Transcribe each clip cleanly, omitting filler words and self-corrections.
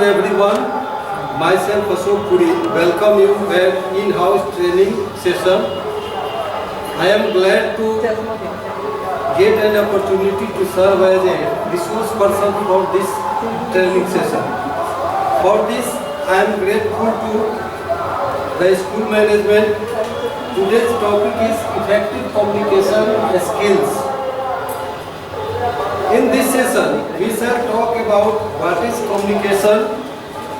everyone. Myself Ashok Puri welcome you at in-house training session. I am glad to get an opportunity to serve as a resource person for this training session. For this, I am grateful to the school management. Today's topic is effective communication skills. In this session, we shall talk about what is communication,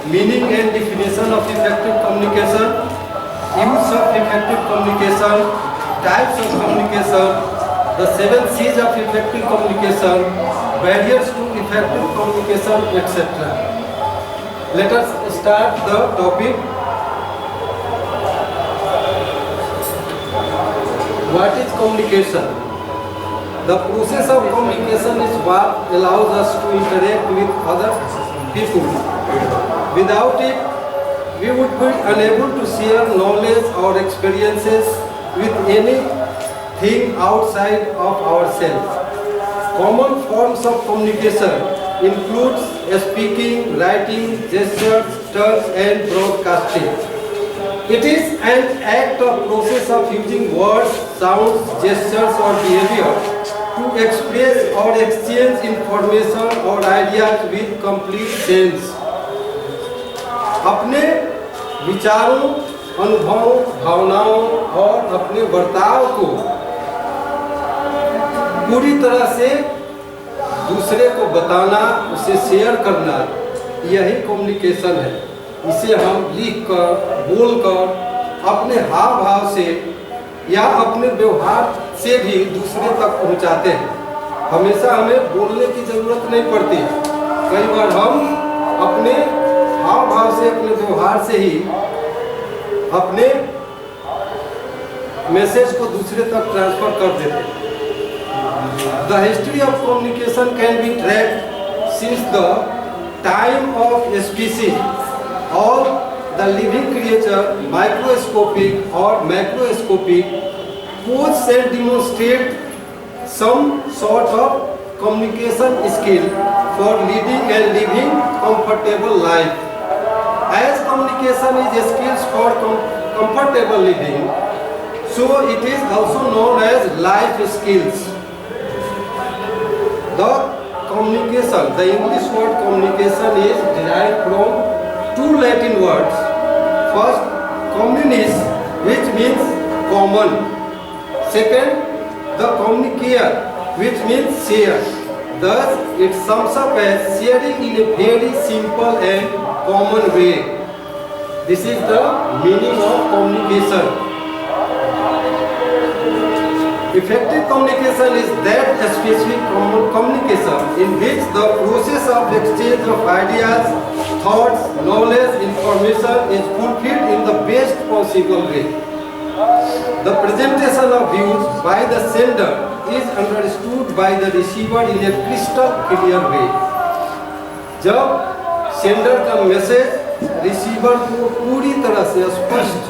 meaning and definition of effective communication, use of effective communication, types of communication, the 7 C's of effective communication, barriers to effective communication, etc. Let us start the topic. What is communication? The process of communication is what allows us to interact with other people. Without it, we would be unable to share knowledge or experiences with anything outside of ourselves. Common forms of communication include speaking, writing, gestures, touch, and broadcasting. It is an act of process of using words, sounds, gestures, or behavior to express or exchange information or ideas with complete sense. अपने विचारों, अनुभवों, भावनाओं और अपने बर्ताव को पूरी तरह से दूसरे को बताना, उसे शेयर करना, यही कम्युनिकेशन है। इसे हम लिखकर, बोलकर, अपने हाव भाव से या अपने व्यवहार से भी दूसरे तक पहुंचाते हैं। हमेशा हमें बोलने की जरूरत नहीं पड़ती। कई बार हम अपने हाव भाव से, अपने व्यवहार से ही अपने मैसेज को दूसरे तक ट्रांसफर कर देते हैं। The history of communication can be tracked since the time of species. All the living creature, microscopic or macroscopic, pose and demonstrate some sort of communication skill for leading and living comfortable life. As communication is skills for comfortable living, so it is also known as life skills. The communication, the English word communication is derived from 2 Latin words. First, communis, which means common. Second, the communicare, which means share. Thus, it sums up as sharing in a very simple and common way. This is the meaning of communication. Effective communication is that specific communication in which the process of exchange of ideas, thoughts, knowledge, information is fulfilled in the best possible way. The presentation of views by the sender is understood by the receiver in a crystal clear way. जब sender का message receiver को पूरी तरह से स्पष्ट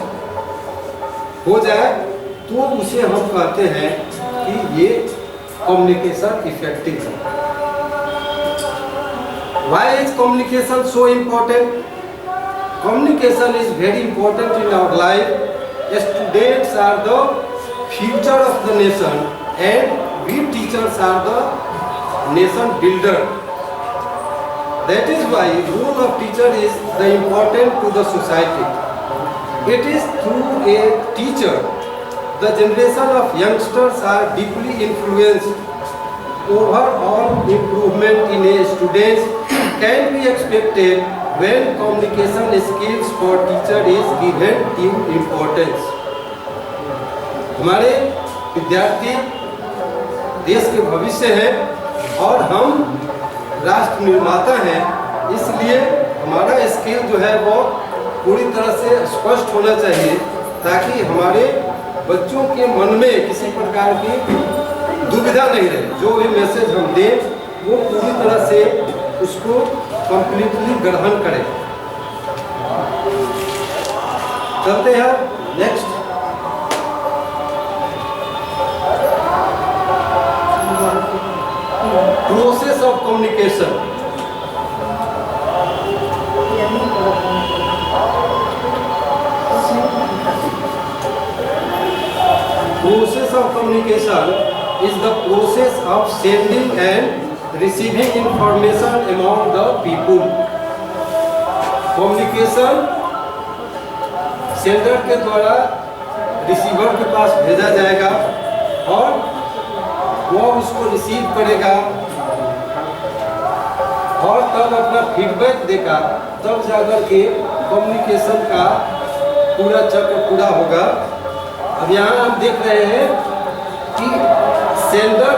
हो जाए तो उसे हम कहते हैं कि ये कम्युनिकेशन इफेक्टिव है। Why is communication so important? Communication is very important in our life. Students are the future of the nation and we teachers are the nation builder. That is why the role of teacher is the important to the society. It is through a teacher the generation of youngsters are deeply influenced. Overall improvement in a student can be expected when communication skills for teacher is given due importance. हमारे विद्यार्थी देश के भविष्य हैं और हम राष्ट्र निर्माता हैं, इसलिए हमारा स्किल जो है वो पूरी तरह से स्पष्ट होना चाहिए ताकि हमारे बच्चों के मन में किसी प्रकार की दुविधा नहीं रहे। जो भी मैसेज हम दें वो पूरी तरह से उसको कंप्लीटली ग्रहण करें। चलते हैं next. Process of communication. process of communication is the process of sending and receiving information among the people. Communication sender के द्वारा रिसीवर के पास भेजा जाएगा और वह उसको रिसीव करेगा और तब अपना फीडबैक देगा, तब जाकर के कम्युनिकेशन का पूरा चक्र पूरा होगा। अब यहाँ हम देख रहे हैं कि sender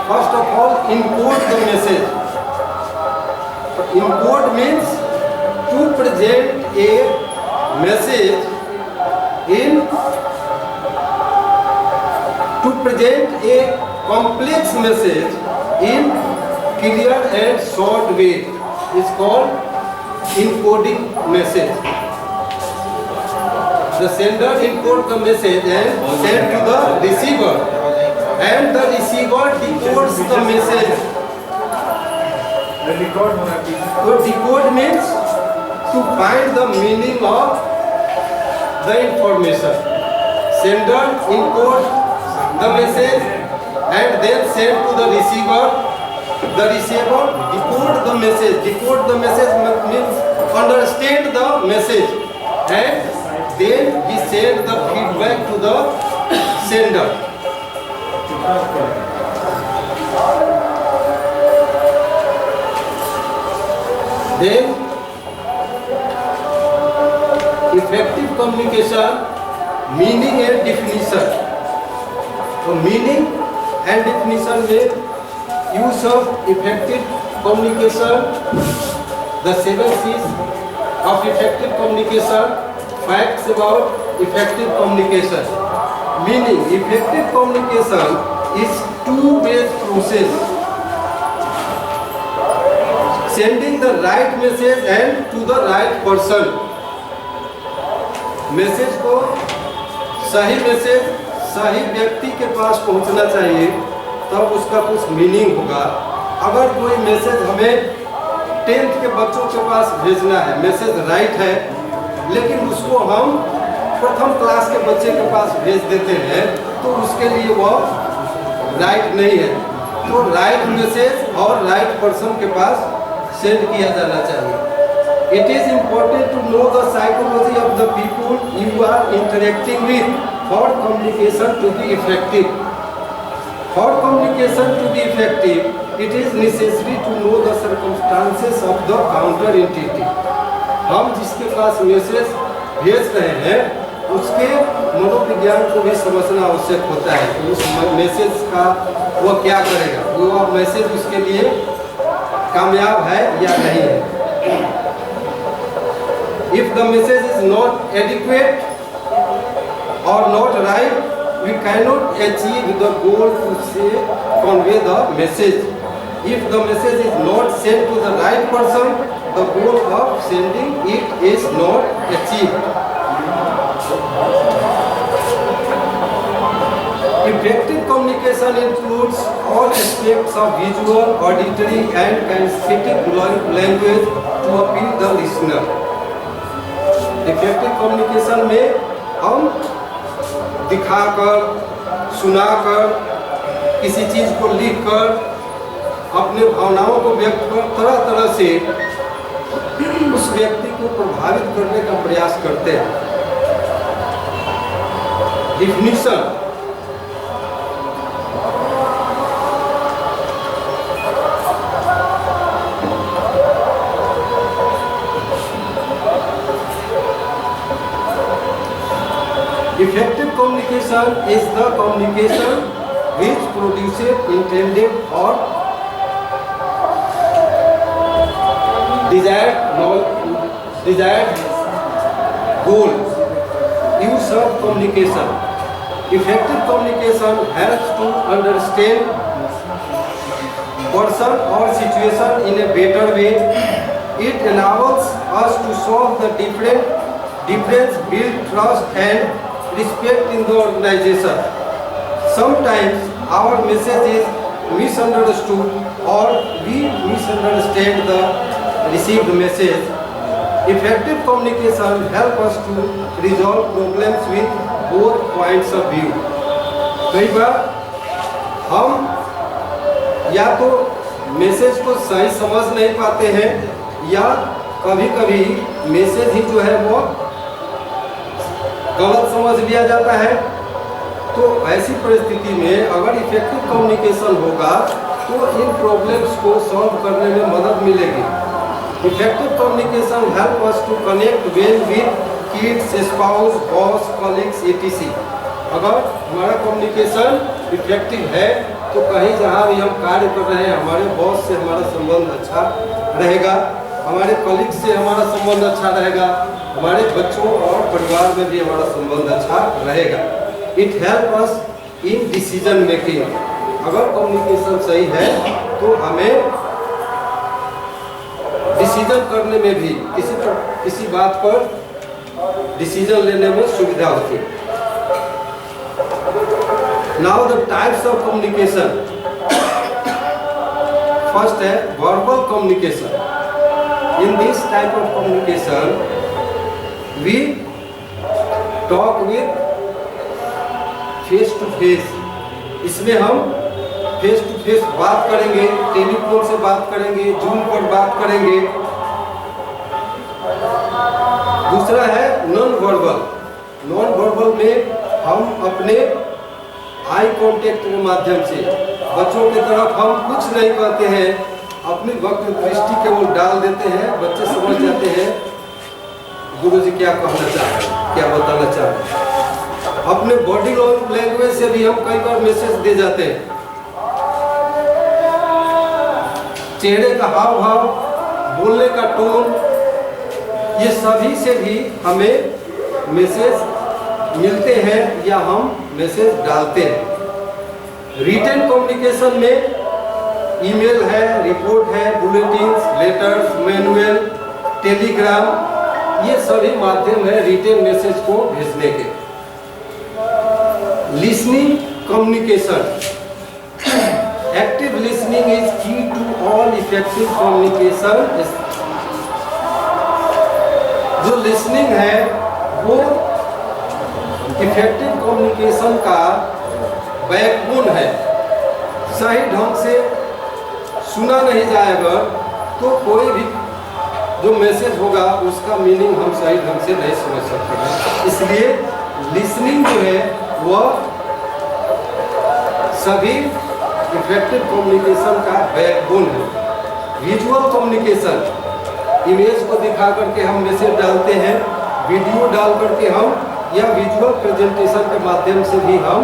first of all encode the message. Encode means to present a message in to present a complex message in clear and short way is called encoding message. The sender encodes the message and send to the receiver, and the receiver decodes the message. So decode means to find the meaning of the information. Sender encodes the message and then send to the receiver. The receiver decode the message. Decode the message means understand the message, and then he send the feedback to the sender. Then effective communication, meaning and definition. So meaning and definition में use of effective communication, the 7 C's of effective communication, facts about effective communication. Meaning, effective communication is two-way process. Sending the right message and to the right person. Message को सही message सही व्यक्ति के पास पहुंचना चाहिए, तब उसका कुछ मीनिंग होगा। अगर कोई मैसेज हमें 10th के बच्चों के पास भेजना है, मैसेज राइट है, लेकिन उसको हम प्रथम क्लास के बच्चे के पास भेज देते हैं, तो उसके लिए वह राइट नहीं है। तो राइट मैसेज और राइट पर्सन के पास सेंड किया जाना चाहिए। It is important to know the psychology of the people you are interacting with for communication to be effective. For communication to be effective, it is necessary to know the circumstances of the counter entity. हम जिसके पास message भेज रहे हैं, उसके मनोविज्ञान को भी समझना आवश्यक होता है कि उस मैसेज का वह क्या करेगा, वो मैसेज उसके लिए कामयाब है या नहीं है। If the message is not adequate or not right, we cannot achieve the goal to say convey the message. If the message is not sent to the right person, the goal of sending it is not achieved. Effective communication includes all aspects of visual, auditory and kinesthetic language to appeal the listener. Effective communication में हम दिखाकर, सुनाकर, किसी चीज़ को लिखकर, अपने भावनाओं को व्यक्त कर तरह तरह से उस व्यक्ति को प्रभावित करने का प्रयास करते हैं। Definition, effective communication is the communication which produces intended or desired goal. Use of communication. Effective communication helps to understand person or situation in a better way. It enables us to solve the difference, build trust and respect in the organization. Sometimes our message is misunderstood or we misunderstand the received message. Effective communication helps us to resolve problems with both points of view. कई बार हम या तो message को सही समझ नहीं पाते हैं या कभी कभी मैसेज ही जो है वो गलत समझ लिया जाता है। तो ऐसी परिस्थिति में अगर इफेक्टिव कम्युनिकेशन होगा तो इन प्रॉब्लम्स को सॉल्व करने में मदद मिलेगी। Effective communication help us to connect well with kids, spouse, boss, colleagues etc। अगर हमारा कम्युनिकेशन इफेक्टिव है तो कहीं जहाँ भी हम कार्य कर रहे हैं हमारे बॉस से हमारा संबंध अच्छा रहेगा, हमारे कलीग से हमारा संबंध अच्छा रहेगा, हमारे बच्चों और परिवार में भी हमारा संबंध अच्छा रहेगा। It help us in decision making. अगर कम्युनिकेशन सही है तो हमें डिसीजन करने में भी किसी बात पर डिसीजन लेने में सुविधा होती है। Now the types of communication. First है verbal communication. In this type of communication, we talk with face to face. इसमें हम फेस टू फेस बात करेंगे, टेलीफोन से बात करेंगे, जूम पर बात करेंगे। दूसरा है नॉन वर्बल। नॉन वर्बल में हम अपने आई कांटेक्ट के माध्यम से बच्चों की तरफ हम कुछ नहीं कहते हैं, अपनी वक्त दृष्टि केवल डाल देते हैं, बच्चे समझ जाते हैं गुरुजी क्या कहना चाह रहे हैं, क्या बताना चाह रहे हैं। अपने बॉडी लैंग्वेज से भी हम कई बार मैसेज दे जाते हैं। चेहरे का हाव भाव, बोलने का टोन, ये सभी से भी हमें मैसेज मिलते हैं या हम मैसेज डालते हैं। रिटन कम्युनिकेशन में ईमेल है, रिपोर्ट है, बुलेटिन्स, लेटर्स, मैनुअल, टेलीग्राम, ये सभी माध्यम है रिटन मैसेज को भेजने के। Listening communication. Active listening is की टू ऑल इफेक्टिव कम्युनिकेशन। जो लिसनिंग है वो इफेक्टिव कम्युनिकेशन का बैकबोन है। सही ढंग से सुना नहीं जाएगा तो कोई भी जो मैसेज होगा उसका मीनिंग हम सही ढंग से नहीं समझ सकते हैं। इसलिए लिसनिंग जो है वह सभी इफेक्टिव कम्युनिकेशन का बैकबोन है। विजुअल कम्युनिकेशन, इमेज को दिखा करके हम मैसेज डालते हैं, वीडियो डाल करके हम या विजुअल प्रेजेंटेशन के माध्यम से भी हम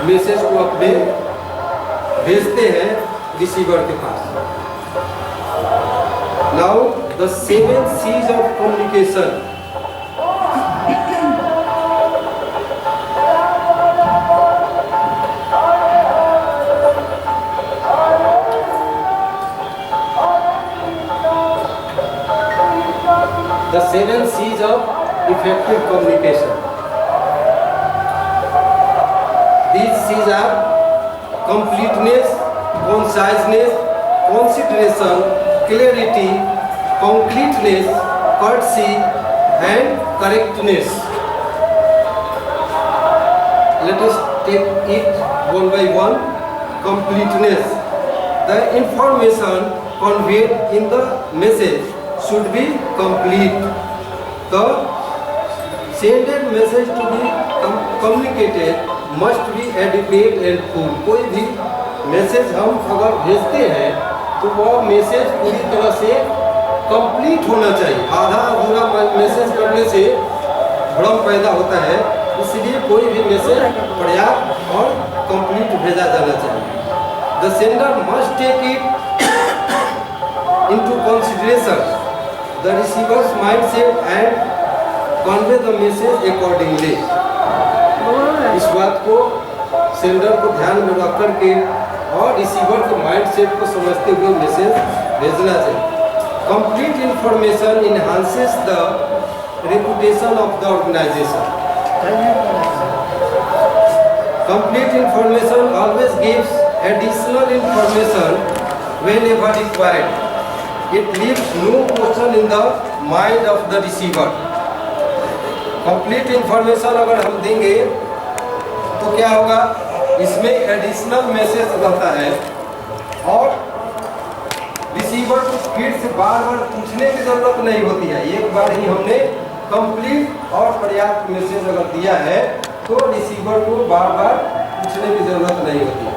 मैसेज को अपने भेजते हैं रिसीवर के पास। Now the 7 C's of communication. The 7 C's of effective communication. These C's are completeness, conciseness, consideration, clarity, concreteness, courtesy, and correctness. Let us take it one by one. Completeness. The information conveyed in the message should be complete. The sended message to be communicated must be adequate and full. कोई भी message हम अगर भेजते हैं तो वह message पूरी तरह से कंप्लीट होना चाहिए। आधा अधूरा मैसेज करने से भ्रम पैदा होता है, इसलिए कोई भी मैसेज पर्याप्त और कंप्लीट भेजा जाना चाहिए। The sender must take it into consideration the receiver's mindset and convey the message accordingly. इस बात को सेंडर को ध्यान में रख करके और रिसीवर के माइंडसेट को समझते हुए मैसेज भेजना चाहिए। Complete information enhances the reputation of the organisation. Complete information always gives additional information whenever required. It leaves no question in the mind of the receiver. Complete information अगर हम देंगे तो क्या होगा, इसमें एडिशनल मैसेज रहता है और रिसीवर को फिर से बार बार पूछने की जरूरत नहीं होती है। एक बार ही हमने कंप्लीट और पर्याप्त मैसेज अगर दिया है तो रिसीवर को बार बार पूछने की जरूरत नहीं होती है।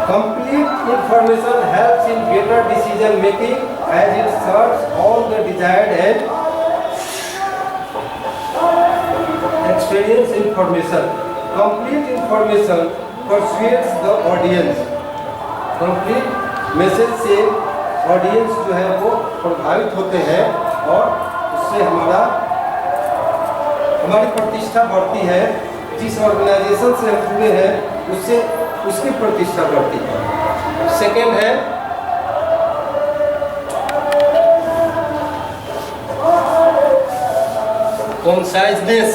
Complete information helps in better decision making as it serves all the desired and experience information. Complete information persuades the audience. Complete message से ऑडियंस जो है वो प्रभावित होते हैं और उससे हमारी प्रतिष्ठा बढ़ती है। जिस ऑर्गेनाइजेशन से हम जुड़े हैं उससे उसकी प्रतिष्ठा बढ़ती है। सेकेंड है कॉन्साइजनेस।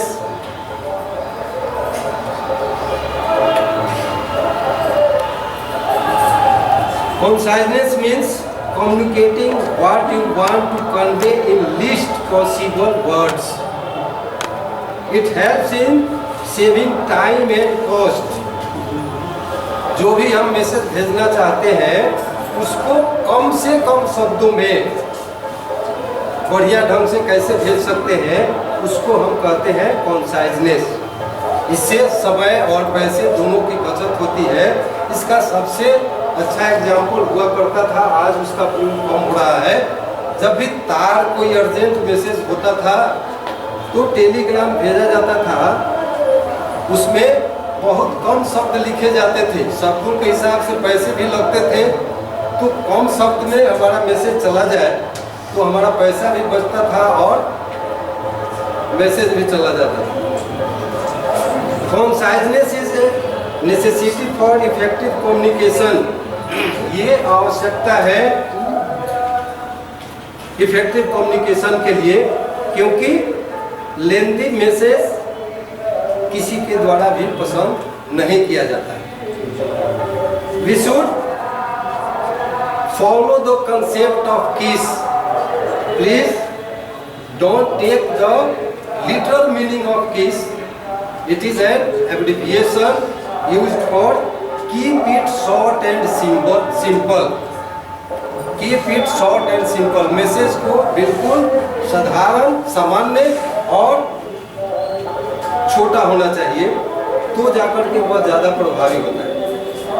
Conciseness means communicating what you want to convey in least possible words. It helps in saving time and cost. जो भी हम मैसेज भेजना चाहते हैं उसको कम से कम शब्दों में बढ़िया ढंग से कैसे भेज सकते हैं उसको हम कहते हैं कॉन्साइजनेस। इससे समय और पैसे दोनों की बचत होती है। इसका सबसे अच्छा एग्जाम्पल हुआ करता था, आज उसका प्रयोग कम हो रहा है। जब भी तार कोई अर्जेंट मैसेज होता था तो टेलीग्राम भेजा जाता था, उसमें बहुत कम शब्द लिखे जाते थे, शब्दों के हिसाब से पैसे भी लगते थे। तो कम शब्द में हमारा मैसेज चला जाए तो हमारा पैसा भी बचता था और मैसेज भी चला जाता था। Conciseness is a necessity for effective communication. ये आवश्यकता है इफेक्टिव कम्युनिकेशन के लिए, क्योंकि लेंथी मैसेज किसी के द्वारा भी पसंद नहीं किया जाता है। We should follow the concept of KISS. Please don't take the literal meaning of KISS. It is an abbreviation used for keep it short and simple. Keep it short and simple. Message को बिल्कुल साधारण, सामान्य और छोटा होना चाहिए, तो जाकर के वह ज़्यादा प्रभावी होता है।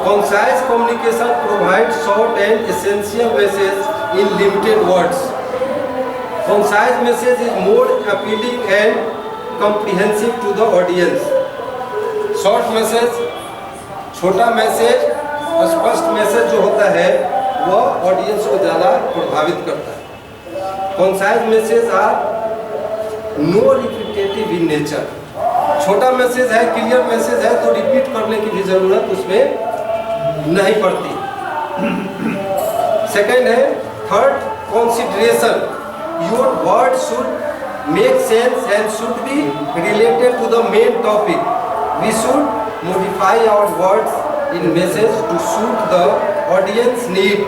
Concise communication provide short and essential message in limited words. Concise message is more appealing and comprehensive to the audience. Short message, छोटा मैसेज, स्पष्ट मैसेज जो होता है वह ऑडियंस को ज़्यादा प्रभावित करता है। Concise message are no repetitive in nature. छोटा मैसेज है, क्लियर मैसेज है, तो रिपीट करने की भी जरूरत उसमें नहीं पड़ती। सेकंड है third consideration. Your word should make sense and should be related to the main topic. We should modify our words in message to suit the audience need।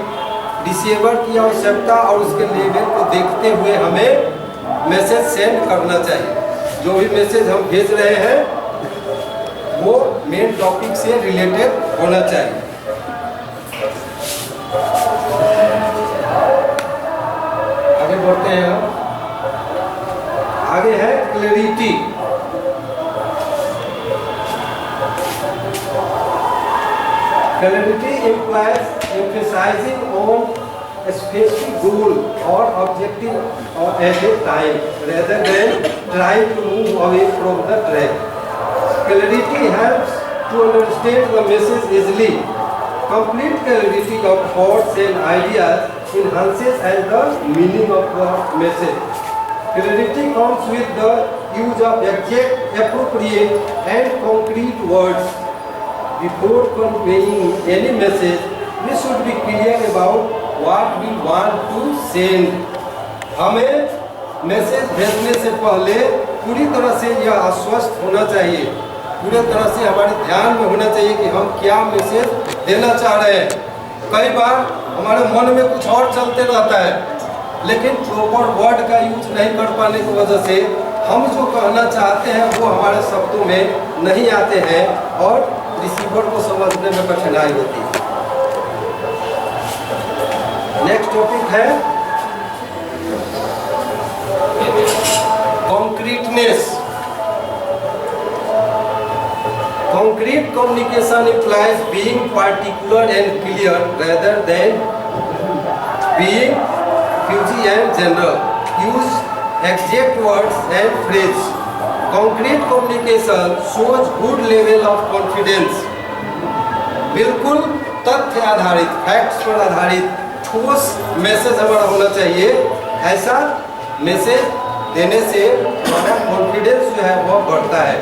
Receiver की आवश्यकता और उसके लेवल को देखते हुए हमें मैसेज सेंड करना चाहिए। जो भी मैसेज हम भेज रहे हैं वो मेन टॉपिक से रिलेटेड होना चाहिए। आगे बढ़ते हैं हम। आगे है clarity. Clarity implies emphasizing on a specific goal or objective or at a time rather than trying to move away from the track. Clarity helps to understand the message easily. Complete clarity of thoughts and ideas enhances the meaning of the message. Clarity comes with the use of exact, appropriate and concrete words. Before conveying any message, we should be clear about what we want to send. हमें message भेजने से पहले पूरी तरह से यह आश्वस्त होना चाहिए, पूरी तरह से हमारे ध्यान में होना चाहिए कि हम क्या मैसेज देना चाह रहे हैं। कई बार हमारे मन में कुछ और चलते रहता है, लेकिन प्रॉपर वर्ड का यूज नहीं कर पाने की वजह से हम जो कहना चाहते हैं वो हमारे शब्दों में नहीं आते हैं और रिसीवर को समझने में कठिनाई होती है। नेक्स्ट टॉपिक है कॉन्क्रीटनेस। Concrete communication implies being particular and clear rather than being fuzzy and general. Use exact words and phrases. Concrete communication shows good level of confidence. बिल्कुल तथ्य आधारित, फैक्ट्स पर आधारित ठोस मैसेज हमारा होना चाहिए। ऐसा मैसेज देने से हमारा कॉन्फिडेंस जो है वह बढ़ता है।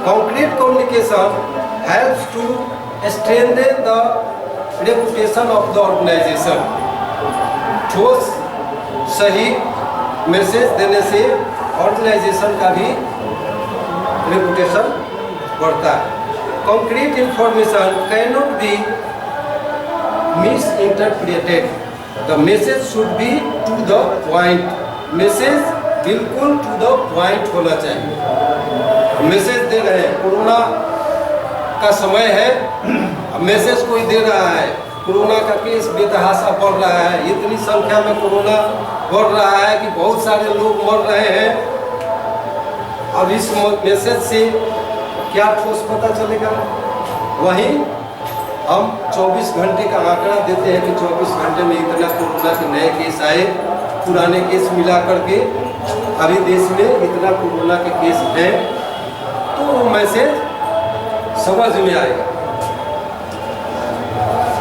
Concrete communication helps to strengthen the reputation of the organization. ठोस सही मैसेज देने से ऑर्गेनाइजेशन का भी रेपुटेशन बढ़ता है। Concrete information cannot be misinterpreted. The message should be to the point. Message बिल्कुल टू द पॉइंट होना चाहिए। मैसेज दे रहे हैं, कोरोना का समय है, मैसेज कोई दे रहा है, कोरोना का केस बेतहाशा बढ़ रहा है, इतनी संख्या में कोरोना बढ़ रहा है कि बहुत सारे लोग मर रहे हैं। अब इस मैसेज से क्या ठोस पता चलेगा? वहीं हम 24 घंटे का आंकड़ा देते हैं कि 24 घंटे में इतना कोरोना के नए केस आए, पुराने केस मिला करके अभी देश में इतना कोरोना के केस हैं, तो वो मैसेज समझ में आएगा।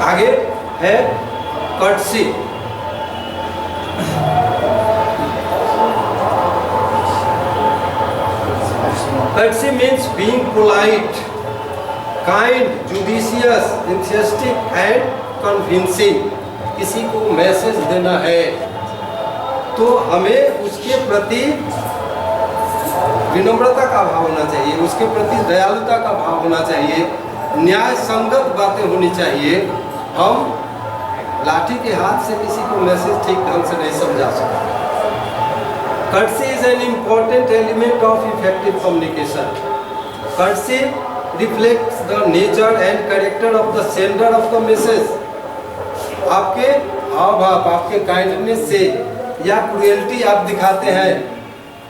आगे है courtesy. Courtesy means being polite, kind, judicious, enthusiastic and convincing. किसी को मैसेज देना है तो हमें उसके प्रति विनम्रता का भाव होना चाहिए, उसके प्रति दयालुता का भाव होना चाहिए, न्याय संगत बातें होनी चाहिए। हम लाठी के हाथ से किसी को मैसेज ठीक ढंग से नहीं समझा सकते। Courtesy is an important element of effective communication. Courtesy reflects the nature and character of the sender of the message. आपके हाव भाव, आपके काइंडनेस से या क्रुएल्टी आप दिखाते हैं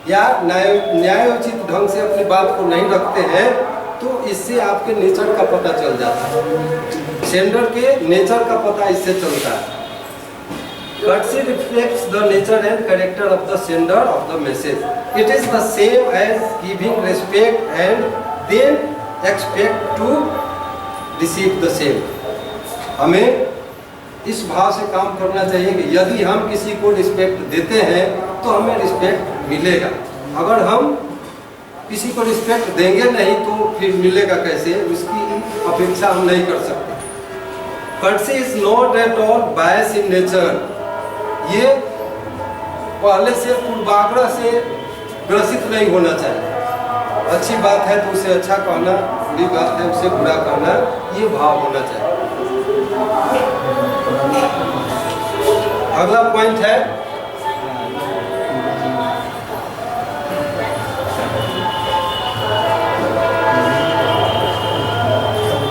या न्यायोचित ढंग से अपनी बात को नहीं रखते हैं, तो इससे आपके नेचर का पता चल जाता है। सेंडर के नेचर का पता इससे चलता है। Courtesy reflects the nature and character of the sender of the message. It is the same as giving respect and then expect to receive the same. हमें इस भाव से काम करना चाहिए कि यदि हम किसी को रिस्पेक्ट देते हैं तो हमें रिस्पेक्ट मिलेगा। अगर हम किसी को रिस्पेक्ट देंगे नहीं तो फिर मिलेगा कैसे, उसकी अपेक्षा हम नहीं कर सकते। Courtesy is not at all biased in nature. ये पहले से पूर्वाग्रह से ग्रसित नहीं होना चाहिए। अच्छी बात है तो उसे अच्छा कहना, बुरी बात है उसे बुरा कहना, ये भाव होना चाहिए। अगला पॉइंट है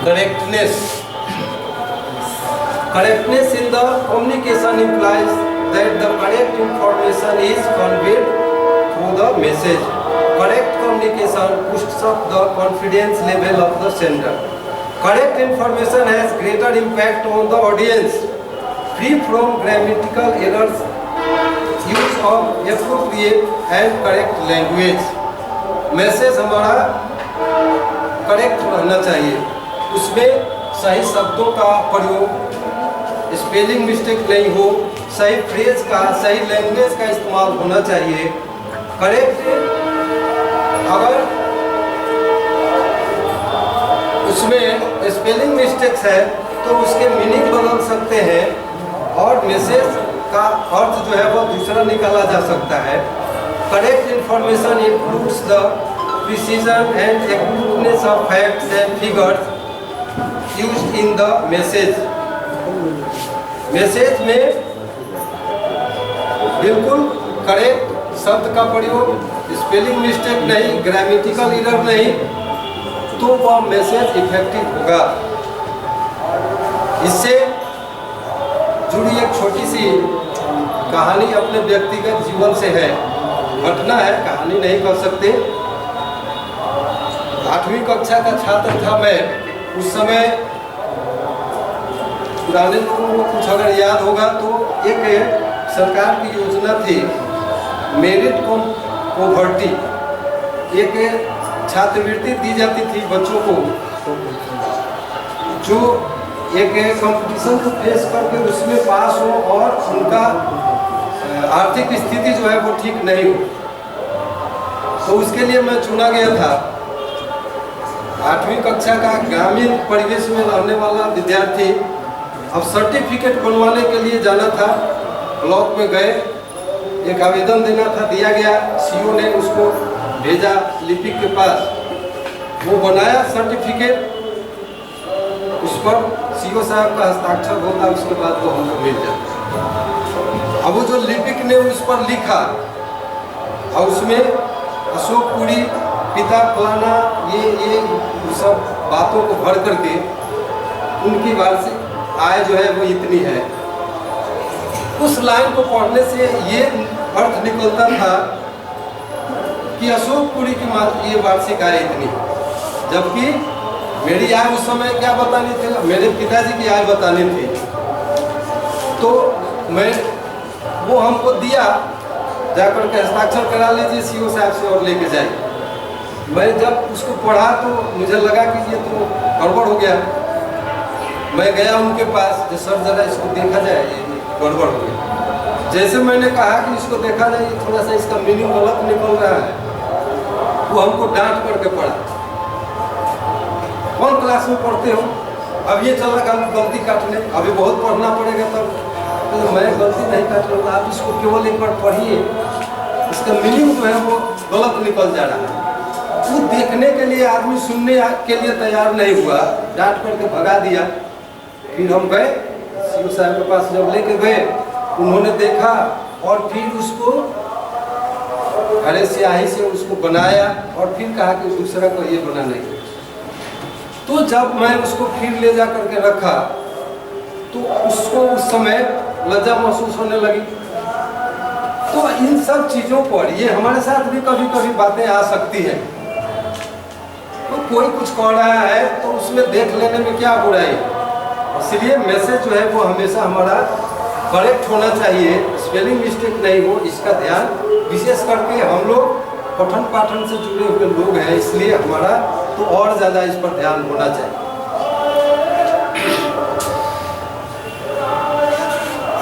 correctness. Correctness in the communication implies that the correct information is conveyed through the message. Correct communication boosts up the confidence level of the sender. Correct information has greater impact on the audience. Free from grammatical errors, use of appropriate and correct language. Message हमारा correct रहना चाहिए, उसमें सही शब्दों का प्रयोग, spelling mistake नहीं हो, सही फ्रेज का, सही लैंग्वेज का इस्तेमाल होना चाहिए। करेक्ट अगर उसमें स्पेलिंग मिस्टेक्स है तो उसके मीनिंग बदल सकते हैं और मैसेज का अर्थ जो है वो दूसरा निकाला जा सकता है। Correct information includes the precision and accurateness of facts and figures used in the message. Message में बिल्कुल करेक्ट शब्द का प्रयोग, स्पेलिंग मिस्टेक नहीं, ग्रामेटिकल एरर नहीं, तो वह मैसेज इफेक्टिव होगा। इससे जुड़ी एक छोटी सी कहानी अपने व्यक्तिगत जीवन से है, घटना है, कहानी नहीं कह सकते। 8वीं कक्षा का छात्र था मैं। उस समय पुराने लोगों को कुछ अगर याद होगा तो एक सरकार की योजना थी मेरिट कम पॉवर्टी, एक छात्रवृत्ति दी जाती थी बच्चों को जो एक कंपटीशन को फेस करके उसमें पास हो और उनका आर्थिक स्थिति जो है वो ठीक नहीं हो। तो उसके लिए मैं चुना गया था। 8वीं कक्षा का ग्रामीण परिवेश में रहने वाला विद्यार्थी। अब सर्टिफिकेट बनवाने के लिए जाना था, ब्लॉक में गए, एक आवेदन देना था, दिया गया। सीओ ने उसको भेजा लिपिक के पास, वो बनाया सर्टिफिकेट, उस पर सीओ साहब का हस्ताक्षर होता, उसके बाद वो हमको मिल जाता। अब वो जो लिपिक ने उस पर लिखा और उसमें अशोक पुरी पिता फलाना ये सब बातों को भर करके उनकी वार्षिक आय जो है वो इतनी है। उस लाइन को पढ़ने से ये अर्थ निकलता था कि अशोक पुरी की ये वार्षिक आय इतनी, जबकि मेरी आय उस समय क्या बतानी थी, मेरे पिताजी की आय बतानी थी। तो मैं वो हमको दिया, जाकर के हस्ताक्षर करा लीजिए सीओ साहब से और लेके जाइए। मैं जब उसको पढ़ा तो मुझे लगा कि ये तो गड़बड़ हो गया। मैं गया उनके पास, जो सर जरा इसको देखा जाए, ये गड़बड़ हो गया। जैसे मैंने कहा कि इसको देखा जाए, थोड़ा सा इसका मीनिंग गलत निकल रहा है, वो हमको डांट करके पढ़ा। कौन क्लास में पढ़ते हो, अब ये चल रहा हम गलती काटने, अभी बहुत पढ़ना पड़ेगा तब। तो मैं गलती नहीं काट रहा हूँ, आप इसको केवल एक बार पढ़िए, इसका मीनिंग जो है वो गलत निकल जा रहा है। वो देखने के लिए आदमी सुनने के लिए तैयार नहीं हुआ, डांट करके भगा दिया। फिर हम गए सीओ साहब के पास, जब लेके गए उन्होंने देखा और फिर उसको हरे स्याही से उसको बनाया और फिर कहा कि दूसरा को ये बनाना है। तो जब मैं उसको फिर ले जा करके रखा तो उसको उस समय लज्जा महसूस होने लगी। तो इन सब चीज़ों पर ये हमारे साथ भी कभी कभी बातें आ सकती हैं। तो कोई कुछ कह रहा है तो उसमें देख लेने में क्या बुराई। इसलिए मैसेज जो है वो हमेशा हमारा करेक्ट होना चाहिए, स्पेलिंग मिस्टेक नहीं हो, इसका ध्यान विशेष करके हम लोग पठन पाठन से जुड़े हुए लोग हैं, इसलिए हमारा तो और ज़्यादा इस पर ध्यान होना चाहिए।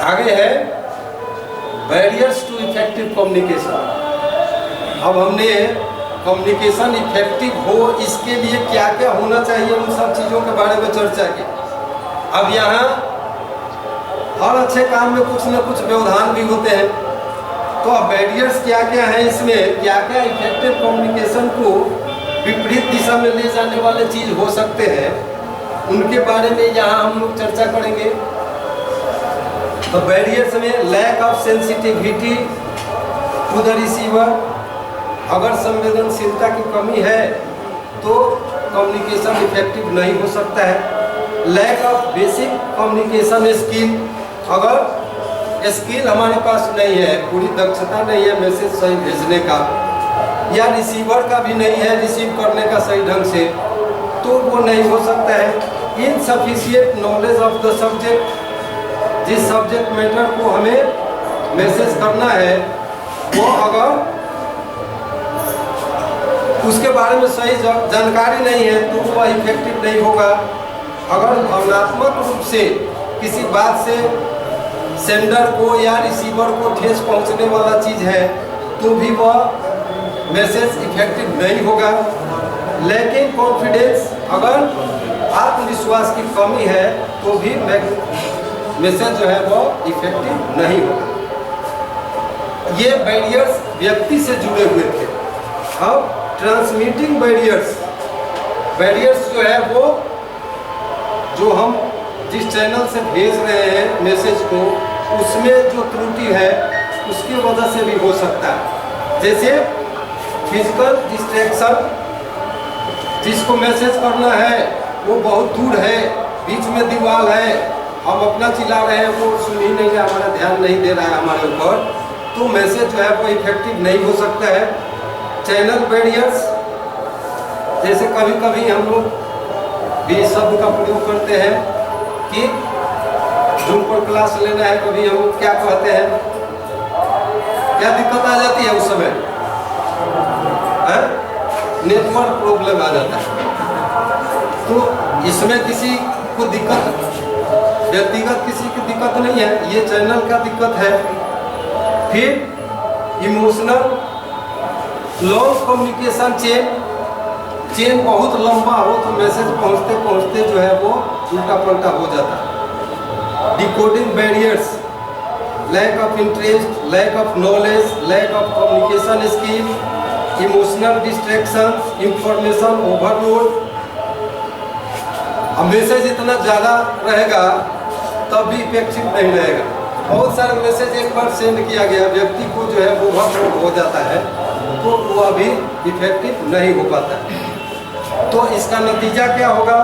आगे है बैरियर्स टू इफेक्टिव कम्युनिकेशन। अब हमने कम्युनिकेशन इफेक्टिव हो इसके लिए क्या क्या होना चाहिए उन सब चीज़ों के बारे में चर्चा की। अब यहाँ हर अच्छे काम में कुछ न कुछ व्यवधान भी होते हैं। तो अब बैरियर्स क्या क्या हैं, इसमें क्या क्या इफेक्टिव कम्युनिकेशन को विपरीत दिशा में ले जाने वाले चीज़ हो सकते हैं, उनके बारे में यहाँ हम लोग चर्चा करेंगे। तो बैरियर्स में lack of sensitivity to the receiver, अगर संवेदनशीलता की कमी है तो कम्युनिकेशन इफेक्टिव नहीं हो सकता है। Lack of basic communication skill, अगर स्किल हमारे पास नहीं है, पूरी दक्षता नहीं है मैसेज सही भेजने का, या रिसीवर का भी नहीं है रिसीव करने का सही ढंग से, तो वो नहीं हो सकता है। Insufficient knowledge of the subject, जिस सब्जेक्ट मैटर को हमें मैसेज करना है वो अगर उसके बारे में सही जानकारी नहीं है तो वह इफेक्टिव नहीं होगा। अगर भावनात्मक रूप से किसी बात से सेंडर को या रिसीवर को ठेस पहुंचने वाला चीज़ है तो भी वह मैसेज इफेक्टिव नहीं होगा। लेकिन कॉन्फिडेंस, अगर आत्मविश्वास की कमी है तो भी मैसेज जो है वो इफेक्टिव नहीं होगा। ये बैरियर्स व्यक्ति से जुड़े हुए थे। अब ट्रांसमिटिंग बैरियर्स, बैरियर्स जो है वो जो हम जिस चैनल से भेज रहे हैं मैसेज को, उसमें जो त्रुटि है उसकी वजह से भी हो सकता है। जैसे फिजिकल डिस्ट्रैक्शन, जिसको मैसेज करना है वो बहुत दूर है, बीच में दीवार है, हम अपना चिल्ला रहे हैं, वो सुन ही नहीं रहा, हमारा ध्यान नहीं दे रहा है हमारे ऊपर, तो मैसेज जो है वो इफेक्टिव नहीं हो सकता है। चैनल बैरियर्स, जैसे कभी कभी हम लोग भी शब्द का प्रयोग करते हैं कि जूम पर क्लास लेना है, कभी हम क्या कहते हैं, क्या दिक्कत आ जाती है उस समय, नेटवर्क प्रॉब्लम आ जाता है। तो इसमें किसी को दिक्कत, व्यक्तिगत किसी की दिक्कत नहीं है, ये चैनल का दिक्कत है। फिर इमोशनल लॉन्ग कम्युनिकेशन चेन बहुत लंबा हो तो मैसेज पहुंचते पहुंचते जो है वो उल्टा पलटा हो जाता है। Decoding barriers, lack of interest, lack of knowledge, lack of communication skill, emotional distraction, information overload. अब मैसेज इतना ज़्यादा रहेगा तब भी इफेक्टिव नहीं रहेगा। बहुत सारे मैसेज एक बार सेंड किया गया, व्यक्ति को जो है वो ओवरलोड हो जाता है, तो वो अभी इफेक्टिव नहीं हो पाता है। तो इसका नतीजा क्या होगा?